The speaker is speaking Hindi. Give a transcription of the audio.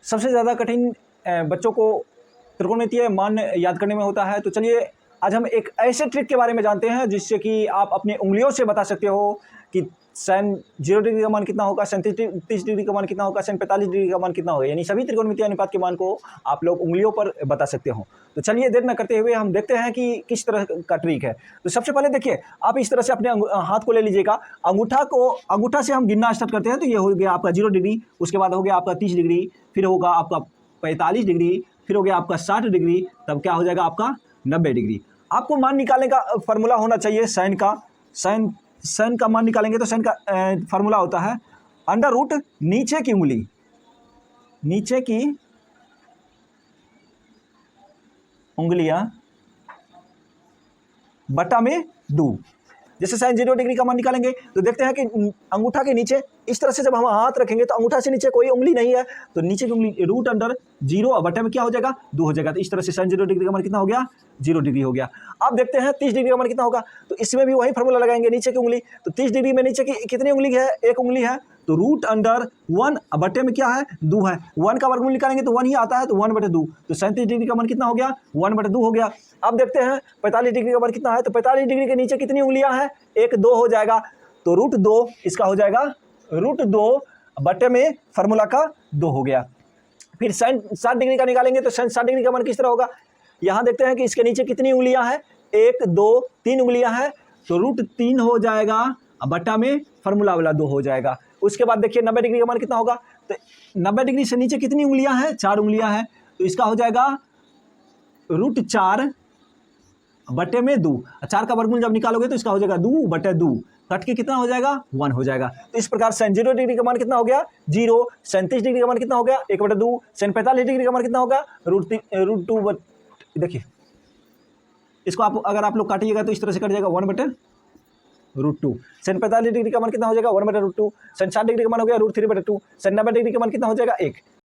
सबसे ज़्यादा कठिन बच्चों को त्रिकोणमितीय मान याद करने में होता है। तो चलिए आज हम एक ऐसे ट्रिक के बारे में जानते हैं जिससे कि आप अपनी उंगलियों से बता सकते हो कि sin 0 डिग्री का मान कितना होगा, sin 30 डिग्री का मान कितना होगा, sin 45 डिग्री का मान कितना होगा। यानी सभी त्रिकोणमितीय अनुपात के मान को आप लोग उंगलियों पर बता सकते हो। तो चलिए देर न करते हुए हम देखते हैं कि किस तरह का ट्रिक है। तो सबसे पहले देखिए, आप इस तरह से अपने हाथ को ले लीजिएगा। अंगूठा से हम गिनना स्टार्ट करते हैं। तो ये हो गया आपका 0 डिग्री, उसके बाद हो गया आपका 30 डिग्री, फिर होगा आपका 45 डिग्री, फिर हो गया आपका 60 डिग्री, तब क्या हो जाएगा आपका 90 डिग्री। आपको मान निकालने का फॉर्मूला होना चाहिए साइन का। साइन का मान निकालेंगे तो साइन का फार्मूला होता है अंडर रूट नीचे की उंगलियां बटा में 2। जैसे साइन 0 डिग्री का मान निकालेंगे तो देखते हैं कि अंगूठा के नीचे इस तरह से जब हम हाथ रखेंगे तो अंगूठा से नीचे कोई उंगली नहीं है, तो नीचे की उंगली रूट अंडर 0 बटे में क्या हो जाएगा 2 हो जाएगा। तो इस तरह से साइन 0 डिग्री का मान कितना हो गया 0 डिग्री हो गया। अब देखते हैं 30 डिग्री का मान कितना होगा। तो इसमें भी वही फार्मूला लगाएंगे, नीचे की उंगली। तो 30 डिग्री में नीचे की कितनी उंगली है, एक उंगली है, तो रूट अंडर 1 बटे में क्या है 2 है। 1 का वर्गमूल निकालेंगे तो 1 ही आता है, तो 1 बटे 2। तो 37 डिग्री का मान कितना हो गया 1 बटे 2 हो गया। अब देखते हैं 45 डिग्री का मान कितना है। तो 45 डिग्री के नीचे कितनी उंगलियां हैं, एक 2 हो जाएगा, तो रूट 2 इसका हो जाएगा रूट 2 बटे में फार्मूला का 2 हो गया। फिर साइन 60 डिग्री का निकालेंगे तो साइन 60 डिग्री का मान किस तरह होगा। यहाँ देखते हैं कि इसके नीचे कितनी उंगलियां हैं, 1 2 3 उंगलियां हैं, तो रूट 3 हो जाएगा बटा में फार्मूला वाला 2 हो जाएगा। उसके बाद देखिए 90 डिग्री का मान कितना होगा। तो 90 डिग्री से नीचे कितनी उंगलियां हैं, 4 उंगलियां हैं, तो इसका हो जाएगा रूट 4 बटे में 2। 4 का वर्गमूल जब निकालोगे तो इसका हो जाएगा 2 बटे 2, कट के कितना हो जाएगा 1 हो जाएगा। तो इस प्रकार साइन 0 डिग्री का मान कितना हो गया 0, साइन 30 डिग्री का मान कितना हो गया 1 बटे 2, साइन 45 डिग्री का मान कितना होगा रूट 2। देखिए इसको अगर आप लोग काटिएगा तो इस तरह से कट जाएगा 1 बटे रूट 2। साइन 45 डिग्री का मान कितना हो जाएगा 1 बटे रूट 2। साइन 60 डिग्री का मान हो गया रूट 3 बटे 2। साइन 90 डिग्री का मान कितना हो जाएगा 1।